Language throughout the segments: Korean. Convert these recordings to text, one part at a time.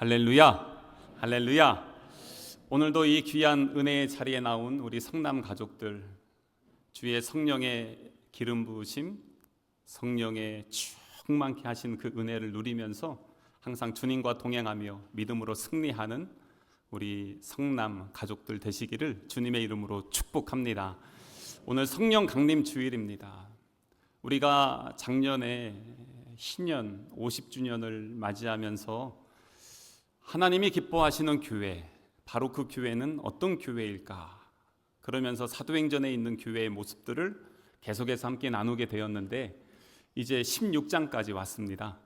할렐루야, 할렐루야. 오늘도 이 귀한 은혜의 자리에 나온 우리 성남 가족들, 주의 성령의 기름 부으심, 성령의 충만케 하신 그 은혜를 누리면서 항상 주님과 동행하며 믿음으로 승리하는 우리 성남 가족들 되시기를 주님의 이름으로 축복합니다. 오늘 성령 강림 주일입니다. 우리가 작년에 신년 50주년을 맞이하면서 하나님이 기뻐하시는 교회, 바로 그 교회는 어떤 교회일까? 그러면서 사도행전에 있는 교회의 모습들을 계속해서 함께 나누게 되었는데 이제 16장까지 왔습니다.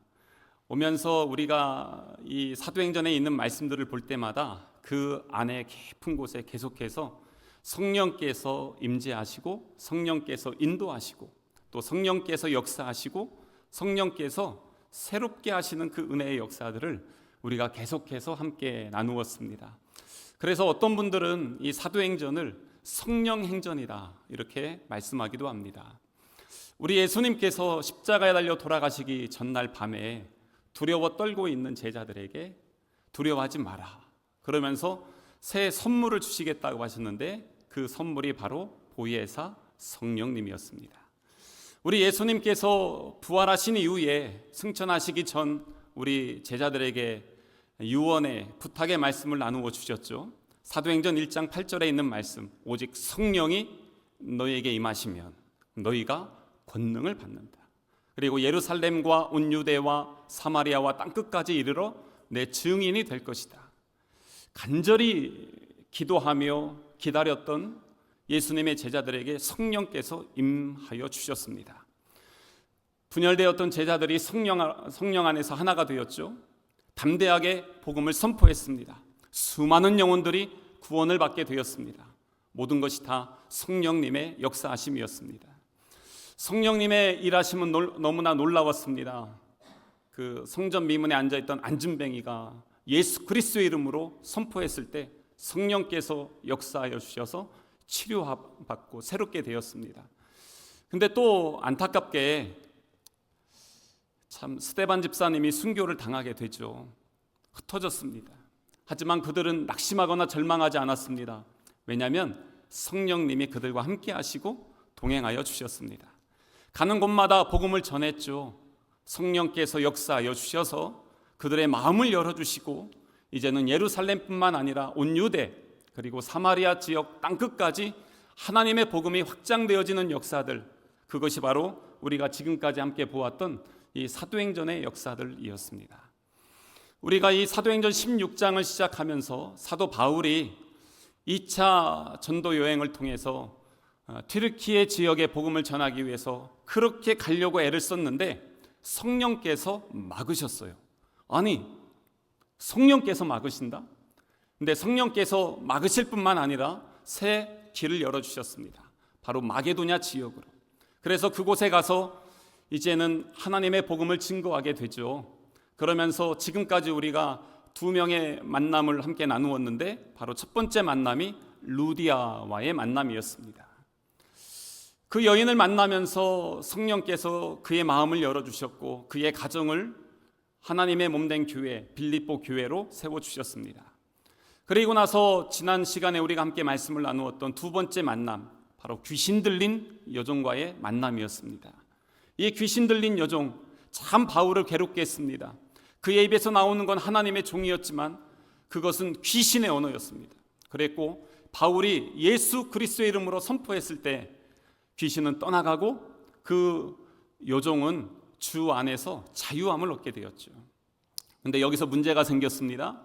오면서 우리가 이 사도행전에 있는 말씀들을 볼 때마다 그 안에 깊은 곳에 계속해서 성령께서 임재하시고 성령께서 인도하시고 또 성령께서 역사하시고 성령께서 새롭게 하시는 그 은혜의 역사들을 우리가 계속해서 함께 나누었습니다. 그래서 어떤 분들은 이 사도행전을 성령행전이다 이렇게 말씀하기도 합니다. 우리 예수님께서 십자가에 달려 돌아가시기 전날 밤에 두려워 떨고 있는 제자들에게 두려워하지 마라 그러면서 새 선물을 주시겠다고 하셨는데 그 선물이 바로 보혜사 성령님이었습니다. 우리 예수님께서 부활하신 이후에 승천하시기 전 우리 제자들에게 유언의 부탁의 말씀을 나누어 주셨죠. 사도행전 1장 8절에 있는 말씀, 오직 성령이 너희에게 임하시면 너희가 권능을 받는다. 그리고 예루살렘과 온 유대와 사마리아와 땅끝까지 이르러 내 증인이 될 것이다. 간절히 기도하며 기다렸던 예수님의 제자들에게 성령께서 임하여 주셨습니다. 분열되었던 제자들이 성령 안에서 하나가 되었죠. 담대하게 복음을 선포했습니다. 수많은 영혼들이 구원을 받게 되었습니다. 모든 것이 다 성령님의 역사하심이었습니다. 성령님의 일하심은 너무나 놀라웠습니다. 그 성전 미문에 앉아있던 안진뱅이가 예수 그리스도의 이름으로 선포했을 때 성령께서 역사하여 주셔서 치료받고 새롭게 되었습니다. 근데 또 안타깝게 참 스데반 집사님이 순교를 당하게 되죠. 흩어졌습니다. 하지만 그들은 낙심하거나 절망하지 않았습니다. 왜냐하면 성령님이 그들과 함께 하시고 동행하여 주셨습니다. 가는 곳마다 복음을 전했죠. 성령께서 역사하여 주셔서 그들의 마음을 열어주시고 이제는 예루살렘뿐만 아니라 온 유대 그리고 사마리아 지역 땅끝까지 하나님의 복음이 확장되어지는 역사들, 그것이 바로 우리가 지금까지 함께 보았던 이 사도행전의 역사들이었습니다. 우리가 이 사도행전 16장을 시작하면서 사도 바울이 2차 전도 여행을 통해서 튀르키예 지역의 복음을 전하기 위해서 그렇게 가려고 애를 썼는데 성령께서 막으셨어요. 아니, 성령께서 막으신다? 근데 성령께서 막으실 뿐만 아니라 새 길을 열어주셨습니다. 바로 마게도냐 지역으로. 그래서 그곳에 가서 이제는 하나님의 복음을 증거하게 되죠. 그러면서 지금까지 우리가 두 명의 만남을 함께 나누었는데 바로 첫 번째 만남이 루디아와의 만남이었습니다. 그 여인을 만나면서 성령께서 그의 마음을 열어주셨고 그의 가정을 하나님의 몸된 교회 빌립보 교회로 세워주셨습니다. 그리고 나서 지난 시간에 우리가 함께 말씀을 나누었던 두 번째 만남, 바로 귀신 들린 여종과의 만남이었습니다. 이 귀신 들린 여종 참 바울을 괴롭게 했습니다. 그의 입에서 나오는 건 하나님의 종이었지만 그것은 귀신의 언어였습니다. 그랬고 바울이 예수 그리스도의 이름으로 선포했을 때 귀신은 떠나가고 그 여종은 주 안에서 자유함을 얻게 되었죠. 그런데 여기서 문제가 생겼습니다.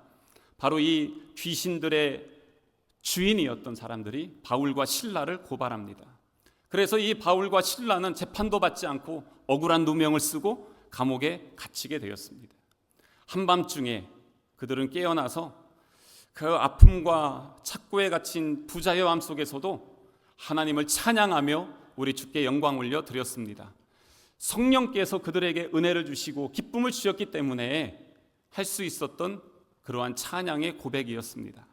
바로 이 귀신들의 주인이었던 사람들이 바울과 실라를 고발합니다. 그래서 이 바울과 실라는 재판도 받지 않고 억울한 누명을 쓰고 감옥에 갇히게 되었습니다. 한밤중에 그들은 깨어나서 그 아픔과 착고에 갇힌 부자의 삶 속에서도 하나님을 찬양하며 우리 주께 영광 올려 드렸습니다. 성령께서 그들에게 은혜를 주시고 기쁨을 주셨기 때문에 할 수 있었던 그러한 찬양의 고백이었습니다.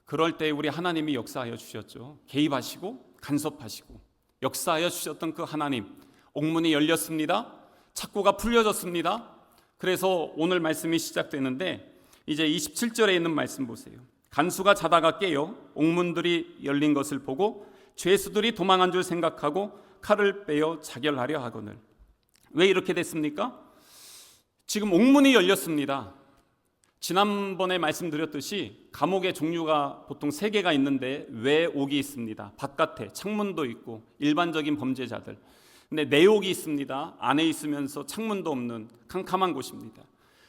그럴 때 우리 하나님이 역사하여 주셨죠. 개입하시고 간섭하시고 역사하여 주셨던 그 하나님, 옥문이 열렸습니다. 착고가 풀려졌습니다. 그래서 오늘 말씀이 시작되는데 이제 27절에 있는 말씀 보세요. 간수가 자다가 깨어 옥문들이 열린 것을 보고 죄수들이 도망한 줄 생각하고 칼을 빼어 자결하려 하거늘. 왜 이렇게 됐습니까? 지금 옥문이 열렸습니다. 지난번에 말씀드렸듯이 감옥의 종류가 보통 3개가 있는데 외옥이 있습니다. 바깥에 창문도 있고 일반적인 범죄자들. 근데 내옥이 있습니다. 안에 있으면서 창문도 없는 캄캄한 곳입니다.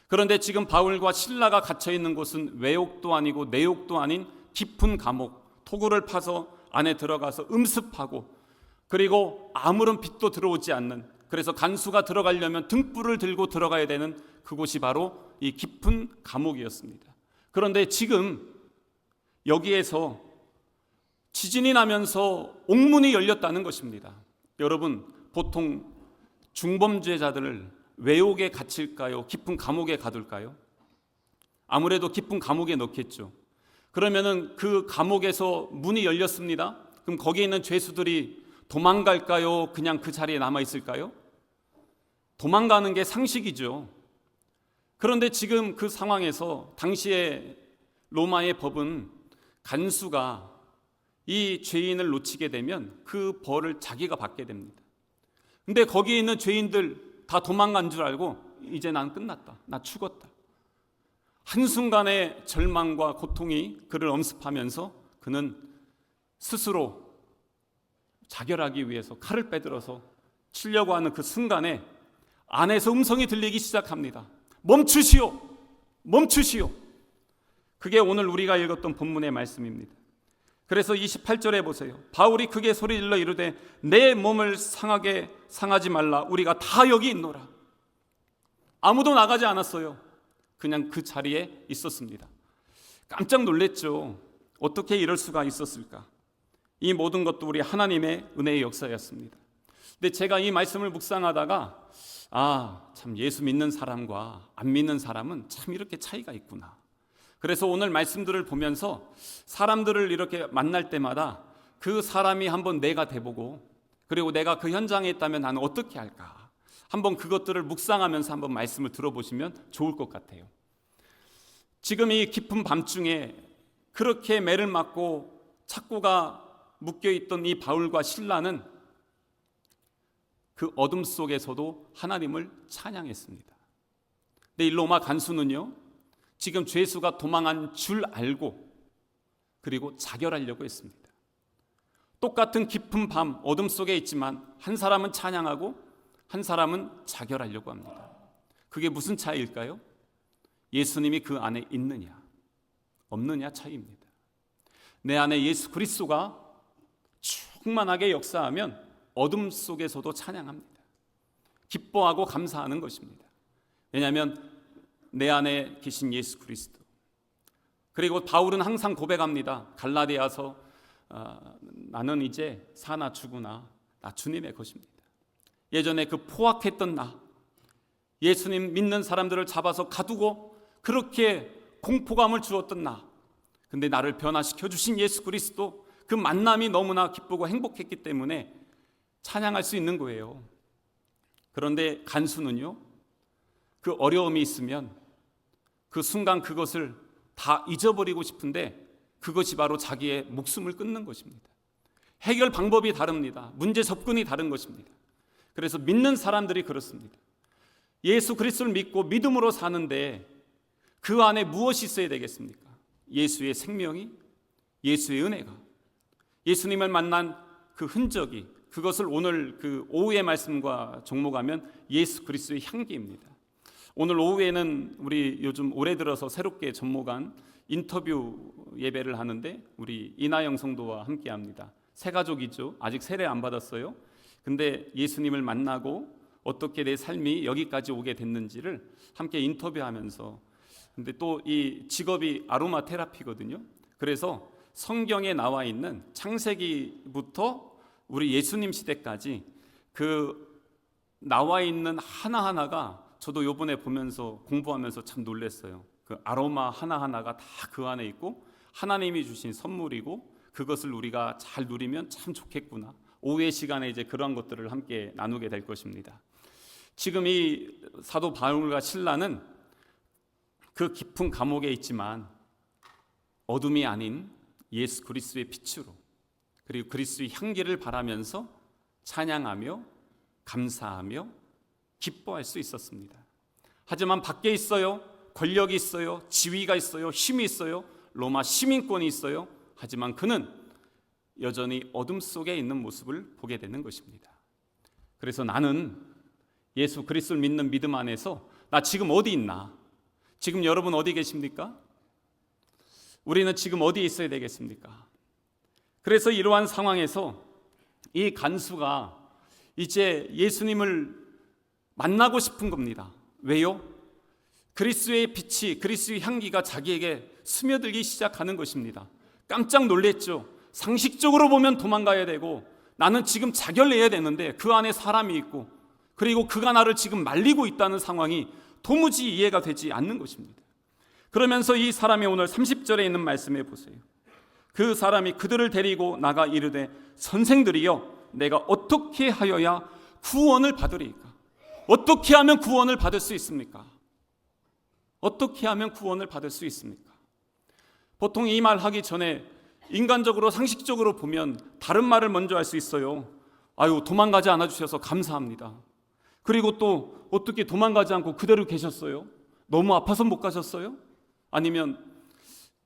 그런데 지금 바울과 실라가 갇혀 있는 곳은 외옥도 아니고 내옥도 아닌 깊은 감옥, 토구를 파서 안에 들어가서 음습하고, 그리고 아무런 빛도 들어오지 않는, 그래서 간수가 들어가려면 등불을 들고 들어가야 되는 그곳이 바로 이 깊은 감옥이었습니다. 그런데 지금 여기에서 지진이 나면서 옥문이 열렸다는 것입니다. 여러분, 보통 중범죄자들을 외옥에 갇힐까요? 깊은 감옥에 가둘까요? 아무래도 깊은 감옥에 넣겠죠. 그러면은 그 감옥에서 문이 열렸습니다. 그럼 거기에 있는 죄수들이 도망갈까요? 그냥 그 자리에 남아 있을까요? 도망가는 게 상식이죠. 그런데 지금 그 상황에서 당시에 로마의 법은 간수가 이 죄인을 놓치게 되면 그 벌을 자기가 받게 됩니다. 근데 거기에 있는 죄인들 다 도망간 줄 알고 이제 난 끝났다, 나 죽었다. 한순간의 절망과 고통이 그를 엄습하면서 그는 스스로 자결하기 위해서 칼을 빼들어서 치려고 하는 그 순간에 안에서 음성이 들리기 시작합니다. 멈추시오, 멈추시오. 그게 오늘 우리가 읽었던 본문의 말씀입니다. 그래서 28절에 보세요. 바울이 크게 소리질러 이르되 내 몸을 상하지 말라. 우리가 다 여기 있노라. 아무도 나가지 않았어요. 그냥 그 자리에 있었습니다. 깜짝 놀랐죠. 어떻게 이럴 수가 있었을까? 이 모든 것도 우리 하나님의 은혜의 역사였습니다. 근데 제가 이 말씀을 묵상하다가 참 예수 믿는 사람과 안 믿는 사람은 참 이렇게 차이가 있구나. 그래서 오늘 말씀들을 보면서 사람들을 이렇게 만날 때마다 그 사람이 한번 내가 돼보고, 그리고 내가 그 현장에 있다면 나는 어떻게 할까, 한번 그것들을 묵상하면서 한번 말씀을 들어보시면 좋을 것 같아요. 지금 이 깊은 밤중에 그렇게 매를 맞고 착고가 묶여있던 이 바울과 실라는 그 어둠 속에서도 하나님을 찬양했습니다. 근데 이 로마 간수는요, 지금 죄수가 도망한 줄 알고 그리고 자결하려고 했습니다. 똑같은 깊은 밤 어둠 속에 있지만 한 사람은 찬양하고 한 사람은 자결하려고 합니다. 그게 무슨 차이일까요? 예수님이 그 안에 있느냐 없느냐 차이입니다. 내 안에 예수 그리스도가 충만하게 역사하면 어둠 속에서도 찬양합니다. 기뻐하고 감사하는 것입니다. 왜냐하면 내 안에 계신 예수 그리스도. 그리고 바울은 항상 고백합니다. 갈라디아서 나는 이제 사나 죽으나 나 주님의 것입니다. 예전에 그 포악했던 나, 예수님 믿는 사람들을 잡아서 가두고 그렇게 공포감을 주었던 나, 근데 나를 변화시켜 주신 예수 그리스도, 그 만남이 너무나 기쁘고 행복했기 때문에 찬양할 수 있는 거예요. 그런데 간수는요, 그 어려움이 있으면 그 순간 그것을 다 잊어버리고 싶은데 그것이 바로 자기의 목숨을 끊는 것입니다. 해결 방법이 다릅니다. 문제 접근이 다른 것입니다. 그래서 믿는 사람들이 그렇습니다. 예수 그리스도를 믿고 믿음으로 사는데 그 안에 무엇이 있어야 되겠습니까? 예수의 생명이, 예수의 은혜가, 예수님을 만난 그 흔적이, 그것을 오늘 그 오후의 말씀과 접목하면 예수 그리스도의 향기입니다. 오늘 오후에는 우리 요즘 올해 들어서 새롭게 접목한 인터뷰 예배를 하는데 우리 이나영 성도와 함께 합니다. 새 가족이죠. 아직 세례 안 받았어요. 근데 예수님을 만나고 어떻게 내 삶이 여기까지 오게 됐는지를 함께 인터뷰하면서, 근데 또 이 직업이 아로마 테라피거든요. 그래서 성경에 나와 있는 창세기부터 우리 예수님 시대까지 그 나와 있는 하나하나가 저도 요번에 보면서 공부하면서 참 놀랐어요. 그 아로마 하나하나가 다 그 안에 있고 하나님이 주신 선물이고 그것을 우리가 잘 누리면 참 좋겠구나. 오후의 시간에 이제 그러한 것들을 함께 나누게 될 것입니다. 지금 이 사도 바울과 실라는 그 깊은 감옥에 있지만 어둠이 아닌 예수 그리스도의 빛으로, 그리고 그리스도의 향기를 바라면서 찬양하며 감사하며 기뻐할 수 있었습니다. 하지만 밖에 있어요. 권력이 있어요. 지위가 있어요. 힘이 있어요. 로마 시민권이 있어요. 하지만 그는 여전히 어둠 속에 있는 모습을 보게 되는 것입니다. 그래서 나는 예수 그리스도를 믿는 믿음 안에서 나 지금 어디 있나? 지금 여러분 어디 계십니까? 우리는 지금 어디에 있어야 되겠습니까? 그래서 이러한 상황에서 이 간수가 이제 예수님을 만나고 싶은 겁니다. 왜요? 그리스도의 빛이, 그리스도의 향기가 자기에게 스며들기 시작하는 것입니다. 깜짝 놀랐죠. 상식적으로 보면 도망가야 되고 나는 지금 자결내야 되는데 그 안에 사람이 있고 그리고 그가 나를 지금 말리고 있다는 상황이 도무지 이해가 되지 않는 것입니다. 그러면서 이 사람이 오늘 30절에 있는 말씀에 보세요. 그 사람이 그들을 데리고 나가 이르되 선생들이여 내가 어떻게 하여야 구원을 받으리이까? 어떻게 하면 구원을 받을 수 있습니까? 어떻게 하면 구원을 받을 수 있습니까? 보통 이 말 하기 전에 인간적으로 상식적으로 보면 다른 말을 먼저 할 수 있어요. 아유, 도망가지 않아 주셔서 감사합니다. 그리고 또 어떻게 도망가지 않고 그대로 계셨어요? 너무 아파서 못 가셨어요? 아니면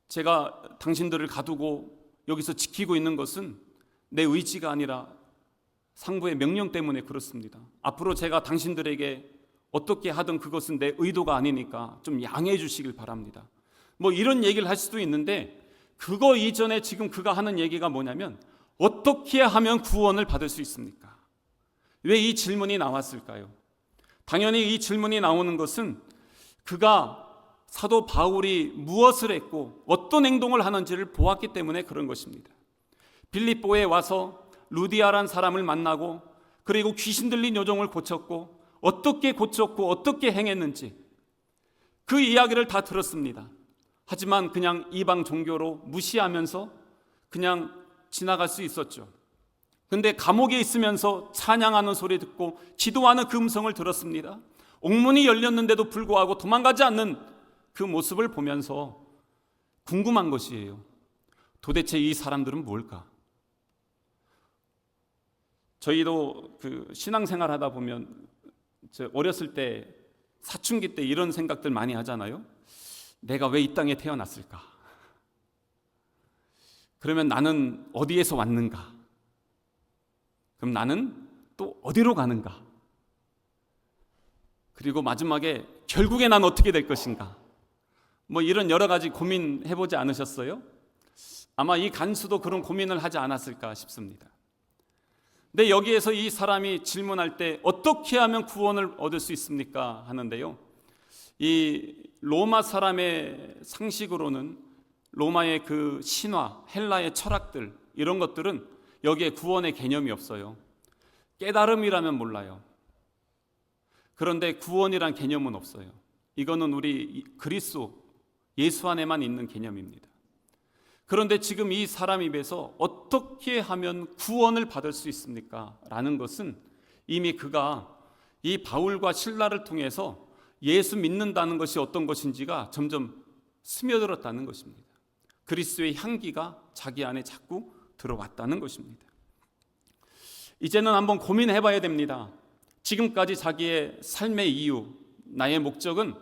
제가 당신들을 가두고 여기서 지키고 있는 것은 내 의지가 아니라 상부의 명령 때문에 그렇습니다. 앞으로 제가 당신들에게 어떻게 하든 그것은 내 의도가 아니니까 좀 양해해 주시길 바랍니다. 뭐 이런 얘기를 할 수도 있는데 그거 이전에 지금 그가 하는 얘기가 뭐냐면 어떻게 하면 구원을 받을 수 있습니까? 왜 이 질문이 나왔을까요? 당연히 이 질문이 나오는 것은 그가 사도 바울이 무엇을 했고 어떤 행동을 하는지를 보았기 때문에 그런 것입니다. 빌립보에 와서 루디아란 사람을 만나고 그리고 귀신 들린 요정을 고쳤고 어떻게 고쳤고 어떻게 행했는지 그 이야기를 다 들었습니다. 하지만 그냥 이방 종교로 무시하면서 그냥 지나갈 수 있었죠. 근데 감옥에 있으면서 찬양하는 소리 듣고 기도하는 그 음성을 들었습니다. 옥문이 열렸는데도 불구하고 도망가지 않는 그 모습을 보면서 궁금한 것이에요. 도대체 이 사람들은 뭘까? 저희도 그 신앙생활 하다 보면 어렸을 때 사춘기 때 이런 생각들 많이 하잖아요. 내가 왜 이 땅에 태어났을까? 그러면 나는 어디에서 왔는가? 그럼 나는 또 어디로 가는가? 그리고 마지막에 결국에 난 어떻게 될 것인가? 뭐 이런 여러 가지 고민해보지 않으셨어요? 아마 이 간수도 그런 고민을 하지 않았을까 싶습니다. 근데 여기에서 이 사람이 질문할 때 어떻게 하면 구원을 얻을 수 있습니까? 하는데요. 이 로마 사람의 상식으로는 로마의 그 신화, 헬라의 철학들 이런 것들은 여기에 구원의 개념이 없어요. 깨달음이라면 몰라요. 그런데 구원이란 개념은 없어요. 이거는 우리 그리스도 예수 안에만 있는 개념입니다. 그런데 지금 이 사람 입에서 어떻게 하면 구원을 받을 수 있습니까? 라는 것은 이미 그가 이 바울과 실라를 통해서 예수 믿는다는 것이 어떤 것인지가 점점 스며들었다는 것입니다. 그리스도의 향기가 자기 안에 자꾸 들어왔다는 것입니다. 이제는 한번 고민해 봐야 됩니다. 지금까지 자기의 삶의 이유, 나의 목적은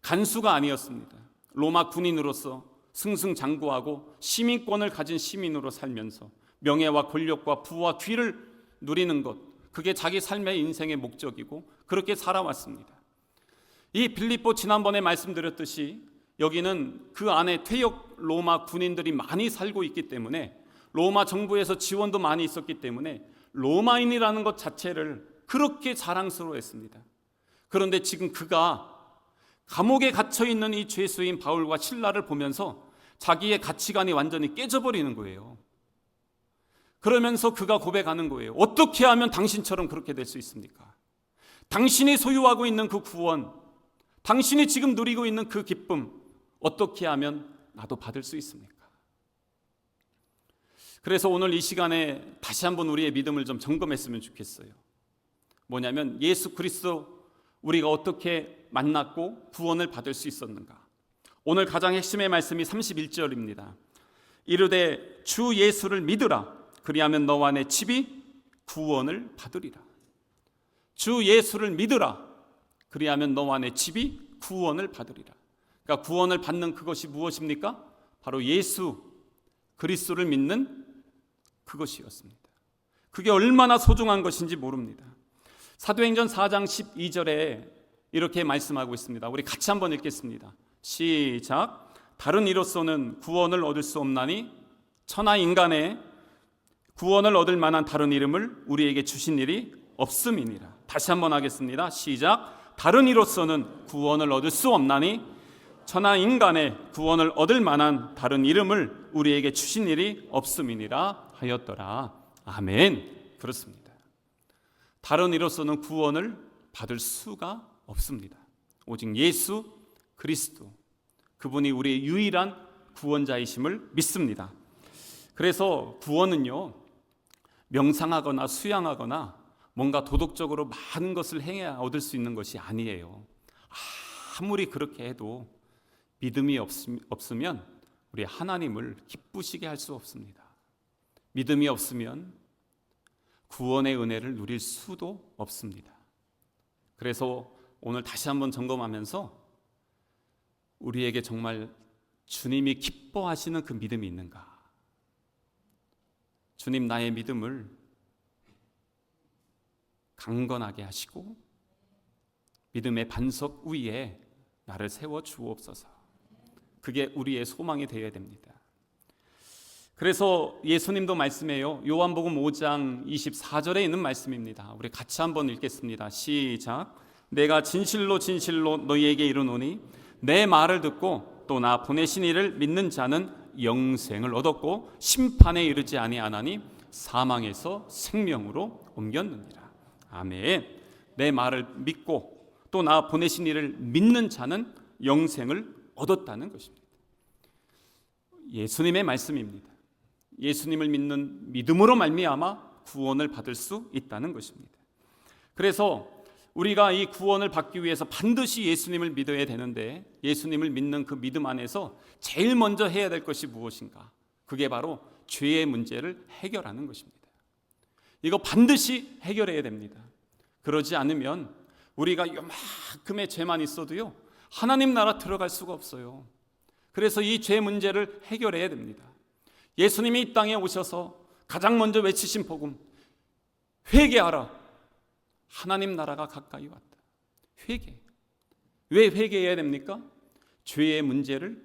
간수가 아니었습니다. 로마 군인으로서 승승장구하고 시민권을 가진 시민으로 살면서 명예와 권력과 부와 귀를 누리는 것, 그게 자기 삶의 인생의 목적이고 그렇게 살아왔습니다. 이 빌립보 지난번에 말씀드렸듯이 여기는 그 안에 퇴역 로마 군인들이 많이 살고 있기 때문에 로마 정부에서 지원도 많이 있었기 때문에 로마인이라는 것 자체를 그렇게 자랑스러워했습니다. 그런데 지금 그가 감옥에 갇혀있는 이 죄수인 바울과 실라를 보면서 자기의 가치관이 완전히 깨져버리는 거예요. 그러면서 그가 고백하는 거예요. 어떻게 하면 당신처럼 그렇게 될 수 있습니까? 당신이 소유하고 있는 그 구원, 당신이 지금 누리고 있는 그 기쁨, 어떻게 하면 나도 받을 수 있습니까? 그래서 오늘 이 시간에 다시 한번 우리의 믿음을 좀 점검했으면 좋겠어요. 뭐냐면 예수 그리스도 우리가 어떻게 만났고 구원을 받을 수 있었는가. 오늘 가장 핵심의 말씀이 31절입니다. 이르되 주 예수를 믿으라. 그리하면 너와 내 집이 구원을 받으리라. 주 예수를 믿으라. 그리하면 너와 내 집이 구원을 받으리라. 그러니까 구원을 받는 그것이 무엇입니까? 바로 예수 그리스도를 믿는 그것이었습니다. 그게 얼마나 소중한 것인지 모릅니다. 사도행전 4장 12절에 이렇게 말씀하고 있습니다. 우리 같이 한번 읽겠습니다. 시작. 다른 이로서는 구원을 얻을 수 없나니 천하 인간의 구원을 얻을 만한 다른 이름을 우리에게 주신 일이 없음이니라. 다시 한번 하겠습니다. 시작. 다른 이로서는 구원을 얻을 수 없나니 천하 인간의 구원을 얻을 만한 다른 이름을 우리에게 주신 일이 없음이니라 하였더라. 아멘. 그렇습니다. 다른 이로서는 구원을 받을 수가 없습니다. 오직 예수 그리스도, 그분이 우리의 유일한 구원자이심을 믿습니다. 그래서 구원은요, 명상하거나 수양하거나 뭔가 도덕적으로 많은 것을 행해야 얻을 수 있는 것이 아니에요. 아무리 그렇게 해도 믿음이 없으면 우리 하나님을 기쁘시게 할 수 없습니다. 믿음이 없으면 구원의 은혜를 누릴 수도 없습니다. 그래서 오늘 다시 한번 점검하면서 우리에게 정말 주님이 기뻐하시는 그 믿음이 있는가? 주님, 나의 믿음을 강건하게 하시고 믿음의 반석 위에 나를 세워 주옵소서. 그게 우리의 소망이 되어야 됩니다. 그래서 예수님도 말씀해요. 요한복음 5장 24절에 있는 말씀입니다. 우리 같이 한번 읽겠습니다. 시작. 내가 진실로 진실로 너희에게 이르노니 내 말을 듣고 또 나 보내신 이를 믿는 자는 영생을 얻었고 심판에 이르지 아니하나니 사망에서 생명으로 옮겼느니라. 아멘. 내 말을 믿고 또 나 보내신 이를 믿는 자는 영생을 얻었다는 것입니다. 예수님의 말씀입니다. 예수님을 믿는 믿음으로 말미암아 구원을 받을 수 있다는 것입니다. 그래서 우리가 이 구원을 받기 위해서 반드시 예수님을 믿어야 되는데, 예수님을 믿는 그 믿음 안에서 제일 먼저 해야 될 것이 무엇인가? 그게 바로 죄의 문제를 해결하는 것입니다. 이거 반드시 해결해야 됩니다. 그러지 않으면 우리가 요만큼의 죄만 있어도요, 하나님 나라 들어갈 수가 없어요. 그래서 이 죄 문제를 해결해야 됩니다. 예수님이 이 땅에 오셔서 가장 먼저 외치신 복음, 회개하라. 하나님 나라가 가까이 왔다. 회개. 왜 회개해야 됩니까? 죄의 문제를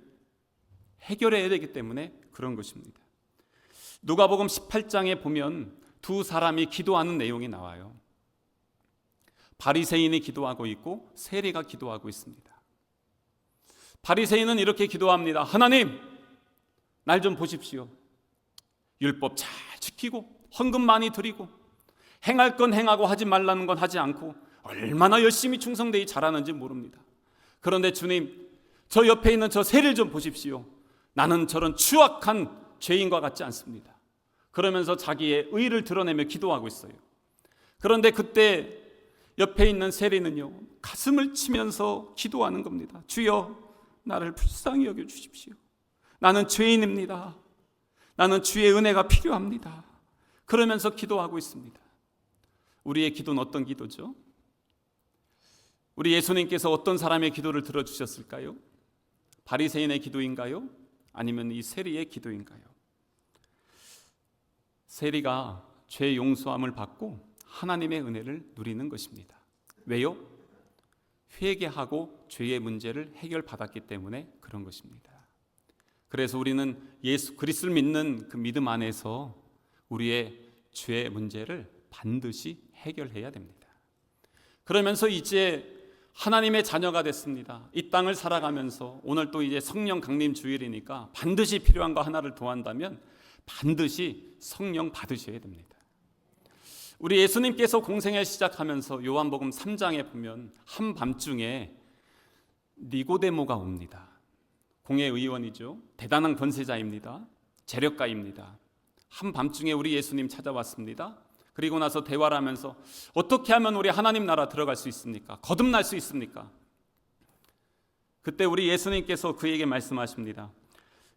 해결해야 되기 때문에 그런 것입니다. 누가복음 18장에 보면 두 사람이 기도하는 내용이 나와요. 바리새인이 기도하고 있고 세리가 기도하고 있습니다. 바리새인은 이렇게 기도합니다. 하나님, 날 좀 보십시오. 율법 잘 지키고 헌금 많이 드리고 행할 건 행하고 하지 말라는 건 하지 않고 얼마나 열심히 충성되이 잘하는지 모릅니다. 그런데 주님, 저 옆에 있는 저 세리를 좀 보십시오. 나는 저런 추악한 죄인과 같지 않습니다. 그러면서 자기의 의를 드러내며 기도하고 있어요. 그런데 그때 옆에 있는 세리는요, 가슴을 치면서 기도하는 겁니다. 주여, 나를 불쌍히 여겨 주십시오. 나는 죄인입니다. 나는 주의 은혜가 필요합니다. 그러면서 기도하고 있습니다. 우리의 기도는 어떤 기도죠? 우리 예수님께서 어떤 사람의 기도를 들어주셨을까요? 바리새인의 기도인가요? 아니면 이 세리의 기도인가요? 세리가 죄 용서함을 받고 하나님의 은혜를 누리는 것입니다. 왜요? 회개하고 죄의 문제를 해결받았기 때문에 그런 것입니다. 그래서 우리는 예수 그리스도를 믿는 그 믿음 안에서 우리의 죄의 문제를 반드시 해결해야 됩니다. 그러면서 이제 하나님의 자녀가 됐습니다. 이 땅을 살아가면서 오늘 또 이제 성령 강림 주일이니까 반드시 필요한 거 하나를 더한다면 반드시 성령 받으셔야 됩니다. 우리 예수님께서 공생애 시작하면서 요한복음 3장에 보면 한밤중에 니고데모가 옵니다. 공회의원이죠. 대단한 권세자입니다. 재력가입니다. 한밤중에 우리 예수님 찾아왔습니다. 그리고 나서 대화를 하면서 어떻게 하면 우리 하나님 나라 들어갈 수 있습니까? 거듭날 수 있습니까? 그때 우리 예수님께서 그에게 말씀하십니다.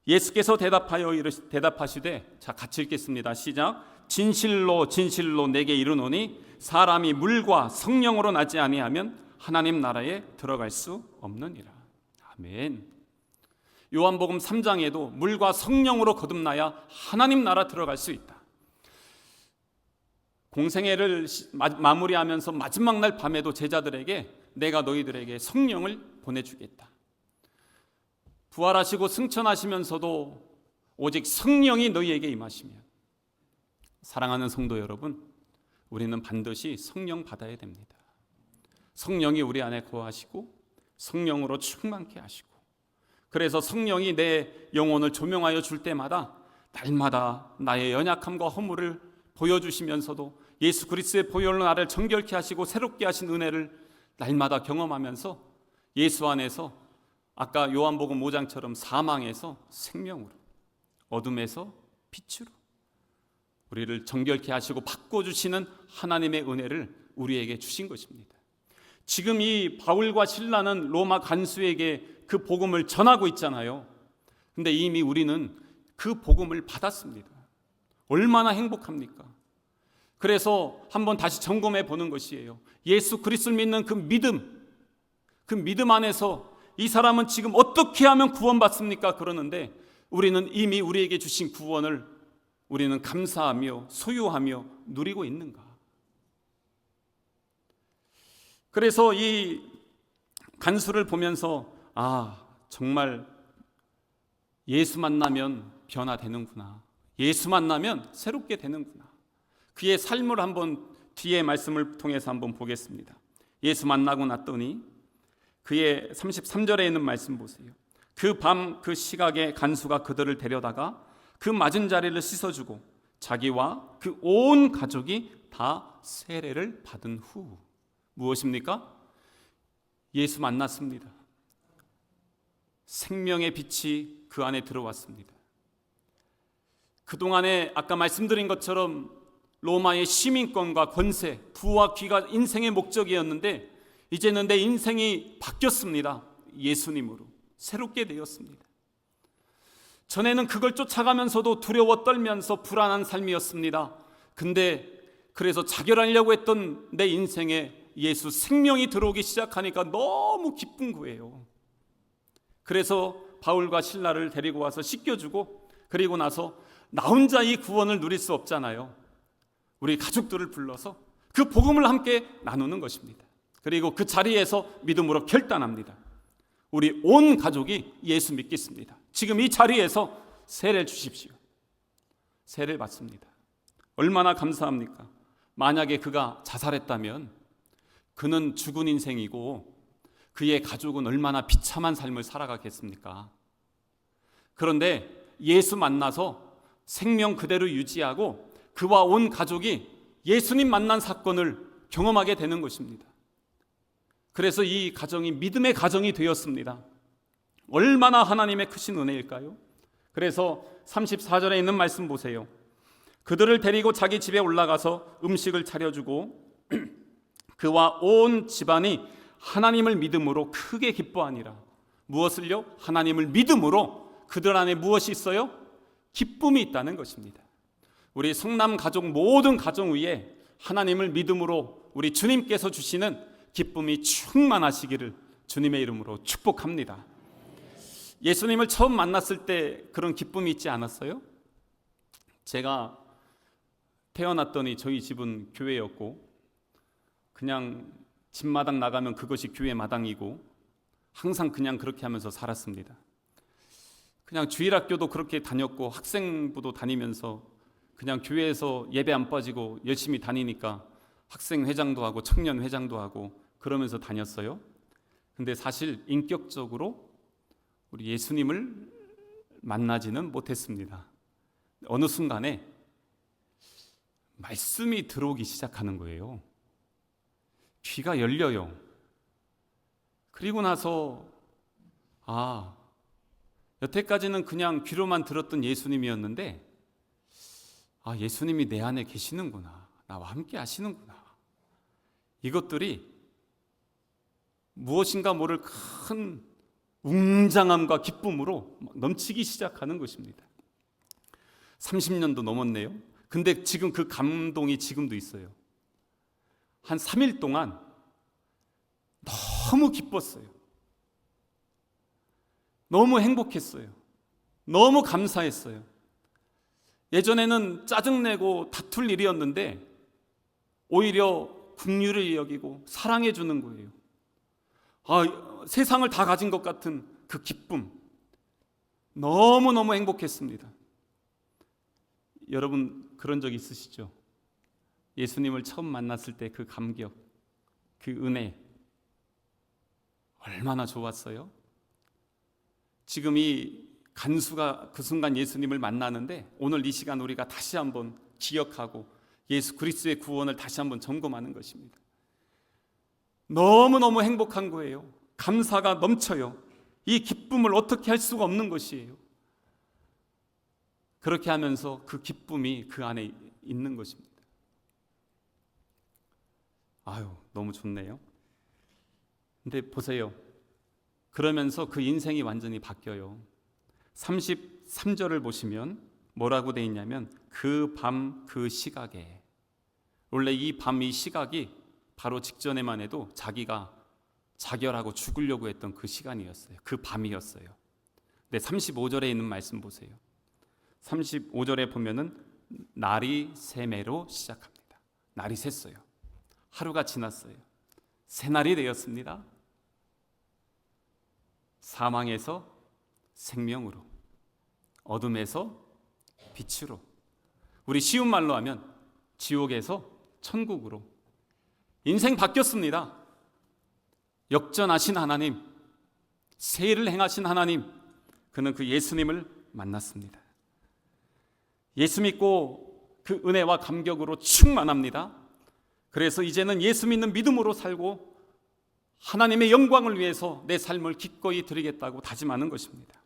예수께서 대답하시되, 자, 같이 읽겠습니다. 시작. 진실로 진실로 내게 이르노니 사람이 물과 성령으로 나지 아니하면 하나님 나라에 들어갈 수 없느니라. 아멘. 요한복음 3장에도 물과 성령으로 거듭나야 하나님 나라 들어갈 수 있다. 공생애를 마무리하면서 마지막 날 밤에도 제자들에게 내가 너희들에게 성령을 보내주겠다. 부활하시고 승천하시면서도 오직 성령이 너희에게 임하시면, 사랑하는 성도 여러분, 우리는 반드시 성령 받아야 됩니다. 성령이 우리 안에 거하시고 성령으로 충만케 하시고, 그래서 성령이 내 영혼을 조명하여 줄 때마다 날마다 나의 연약함과 허물을 보여주시면서도 예수 그리스도의 보혈로 나를 정결케 하시고 새롭게 하신 은혜를 날마다 경험하면서 예수 안에서 아까 요한복음 5장처럼 사망에서 생명으로, 어둠에서 빛으로 우리를 정결케 하시고 바꿔주시는 하나님의 은혜를 우리에게 주신 것입니다. 지금 이 바울과 실라는 로마 간수에게 그 복음을 전하고 있잖아요. 근데 이미 우리는 그 복음을 받았습니다. 얼마나 행복합니까? 그래서 한번 다시 점검해 보는 것이에요. 예수 그리스도를 믿는 그 믿음 안에서 이 사람은 지금 어떻게 하면 구원받습니까? 그러는데 우리는 이미 우리에게 주신 구원을 우리는 감사하며 소유하며 누리고 있는가? 그래서 이 간수를 보면서 정말 예수 만나면 변화되는구나. 예수 만나면 새롭게 되는구나. 그의 삶을 한번 뒤에 말씀을 통해서 한번 보겠습니다. 예수 만나고 났더니 그의 33절에 있는 말씀 보세요. 그 밤 그 시각에 간수가 그들을 데려다가 그 맞은 자리를 씻어주고 자기와 그 온 가족이 다 세례를 받은 후 무엇입니까? 예수 만났습니다. 생명의 빛이 그 안에 들어왔습니다. 그동안에 아까 말씀드린 것처럼 로마의 시민권과 권세, 부와 귀가 인생의 목적이었는데 이제는 내 인생이 바뀌었습니다. 예수님으로 새롭게 되었습니다. 전에는 그걸 쫓아가면서도 두려워 떨면서 불안한 삶이었습니다. 근데 그래서 자결하려고 했던 내 인생에 예수 생명이 들어오기 시작하니까 너무 기쁜 거예요. 그래서 바울과 실라를 데리고 와서 씻겨주고, 그리고 나서 나 혼자 이 구원을 누릴 수 없잖아요. 우리 가족들을 불러서 그 복음을 함께 나누는 것입니다. 그리고 그 자리에서 믿음으로 결단합니다. 우리 온 가족이 예수 믿겠습니다. 지금 이 자리에서 세례를 주십시오. 세례를 받습니다. 얼마나 감사합니까? 만약에 그가 자살했다면 그는 죽은 인생이고 그의 가족은 얼마나 비참한 삶을 살아가겠습니까? 그런데 예수 만나서 생명 그대로 유지하고 그와 온 가족이 예수님 만난 사건을 경험하게 되는 것입니다. 그래서 이 가정이 믿음의 가정이 되었습니다. 얼마나 하나님의 크신 은혜일까요? 그래서 34절에 있는 말씀 보세요. 그들을 데리고 자기 집에 올라가서 음식을 차려주고 그와 온 집안이 하나님을 믿음으로 크게 기뻐하니라. 무엇을요? 하나님을 믿음으로 그들 안에 무엇이 있어요? 기쁨이 있다는 것입니다. 우리 성남 가족 모든 가정 위에 하나님을 믿음으로 우리 주님께서 주시는 기쁨이 충만하시기를 주님의 이름으로 축복합니다. 예수님을 처음 만났을 때 그런 기쁨이 있지 않았어요? 제가 태어났더니 저희 집은 교회였고 그냥 집마당 나가면 그것이 교회 마당이고 항상 그냥 그렇게 하면서 살았습니다. 그냥 주일학교도 그렇게 다녔고 학생부도 다니면서 그냥 교회에서 예배 안 빠지고 열심히 다니니까 학생회장도 하고 청년회장도 하고 그러면서 다녔어요. 근데 사실 인격적으로 우리 예수님을 만나지는 못했습니다. 어느 순간에 말씀이 들어오기 시작하는 거예요. 귀가 열려요. 그리고 나서 여태까지는 그냥 귀로만 들었던 예수님이었는데 예수님이 내 안에 계시는구나. 나와 함께 하시는구나. 이것들이 무엇인가 모를 큰 웅장함과 기쁨으로 넘치기 시작하는 것입니다. 30년도 넘었네요. 근데 지금 그 감동이 지금도 있어요. 한 3일 동안 너무 기뻤어요. 너무 행복했어요. 너무 감사했어요. 예전에는 짜증내고 다툴 일이었는데 오히려 긍휼을 여기고 사랑해 주는 거예요. 세상을 다 가진 것 같은 그 기쁨, 너무너무 행복했습니다. 여러분 그런 적 있으시죠? 예수님을 처음 만났을 때 그 감격, 그 은혜 얼마나 좋았어요? 지금 이 간수가 그 순간 예수님을 만나는데 오늘 이 시간 우리가 다시 한번 기억하고 예수 그리스도의 구원을 다시 한번 점검하는 것입니다. 너무너무 행복한 거예요. 감사가 넘쳐요. 이 기쁨을 어떻게 할 수가 없는 것이에요. 그렇게 하면서 그 기쁨이 그 안에 있는 것입니다. 너무 좋네요. 근데 보세요. 그러면서 그 인생이 완전히 바뀌어요. 33절을 보시면 뭐라고 돼 있냐면 그 밤 그 시각에, 원래 이 밤 이 시각이 바로 직전에만 해도 자기가 자결하고 죽으려고 했던 그 시간이었어요. 그 밤이었어요. 근데 35절에 있는 말씀 보세요. 35절에 보면은 날이 새매로 시작합니다. 날이 샜어요. 하루가 지났어요. 새날이 되었습니다. 사망에서 생명으로, 어둠에서 빛으로, 우리 쉬운 말로 하면 지옥에서 천국으로 인생 바뀌었습니다. 역전하신 하나님, 새 일을 행하신 하나님, 그는 그 예수님을 만났습니다. 예수 믿고 그 은혜와 감격으로 충만합니다. 그래서 이제는 예수 믿는 믿음으로 살고 하나님의 영광을 위해서 내 삶을 기꺼이 드리겠다고 다짐하는 것입니다.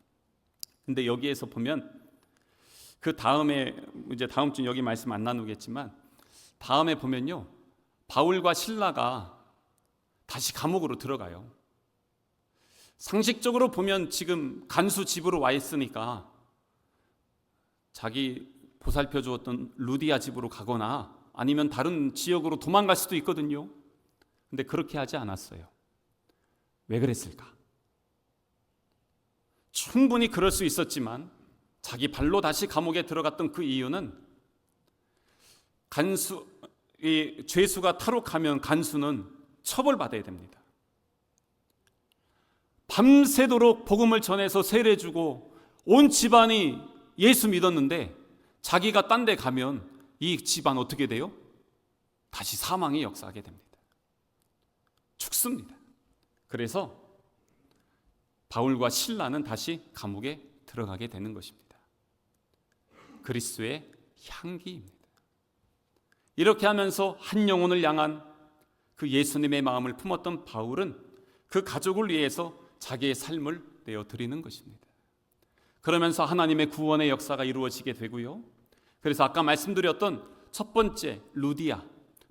근데 여기에서 보면 그 다음에 이제 다음 주 여기 말씀 안 나누겠지만 다음에 보면요, 바울과 실라가 다시 감옥으로 들어가요. 상식적으로 보면 지금 간수 집으로 와 있으니까 자기 보살펴 주었던 루디아 집으로 가거나 아니면 다른 지역으로 도망갈 수도 있거든요. 근데 그렇게 하지 않았어요. 왜 그랬을까? 충분히 그럴 수 있었지만 자기 발로 다시 감옥에 들어갔던 그 이유는 죄수가 탈옥하면 간수는 처벌받아야 됩니다. 밤새도록 복음을 전해서 세례주고 온 집안이 예수 믿었는데 자기가 딴 데 가면 이 집안 어떻게 돼요? 다시 사망이 역사하게 됩니다. 죽습니다. 그래서 바울과 실라는 다시 감옥에 들어가게 되는 것입니다. 그리스도의 향기입니다. 이렇게 하면서 한 영혼을 향한 그 예수님의 마음을 품었던 바울은 그 가족을 위해서 자기의 삶을 내어드리는 것입니다. 그러면서 하나님의 구원의 역사가 이루어지게 되고요. 그래서 아까 말씀드렸던 첫 번째 루디아,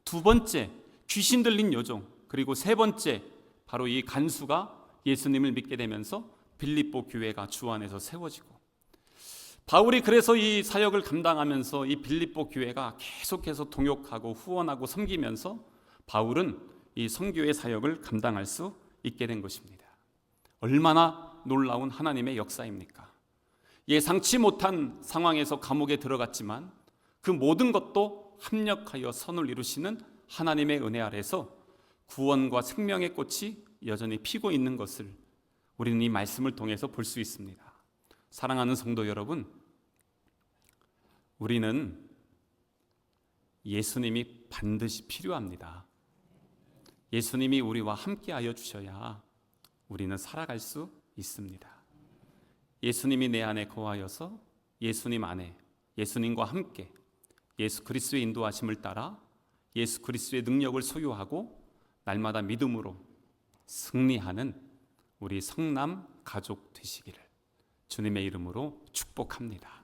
두 번째 귀신 들린 여종, 그리고 세 번째 바로 이 간수가 예수님을 믿게 되면서 빌립보 교회가 주 안에서 세워지고, 바울이 그래서 이 사역을 감당하면서 이 빌립보 교회가 계속해서 동역하고 후원하고 섬기면서 바울은 이 선교의 사역을 감당할 수 있게 된 것입니다. 얼마나 놀라운 하나님의 역사입니까? 예상치 못한 상황에서 감옥에 들어갔지만 그 모든 것도 합력하여 선을 이루시는 하나님의 은혜 아래서 구원과 생명의 꽃이 여전히 피고 있는 것을 우리는 이 말씀을 통해서 볼 수 있습니다. 사랑하는 성도 여러분, 우리는 예수님이 반드시 필요합니다. 예수님이 우리와 함께하여 주셔야 우리는 살아갈 수 있습니다. 예수님이 내 안에 거하여서 예수님 안에, 예수님과 함께 예수 그리스도의 인도하심을 따라 예수 그리스도의 능력을 소유하고 날마다 믿음으로 승리하는 우리 성남 가족 되시기를 주님의 이름으로 축복합니다.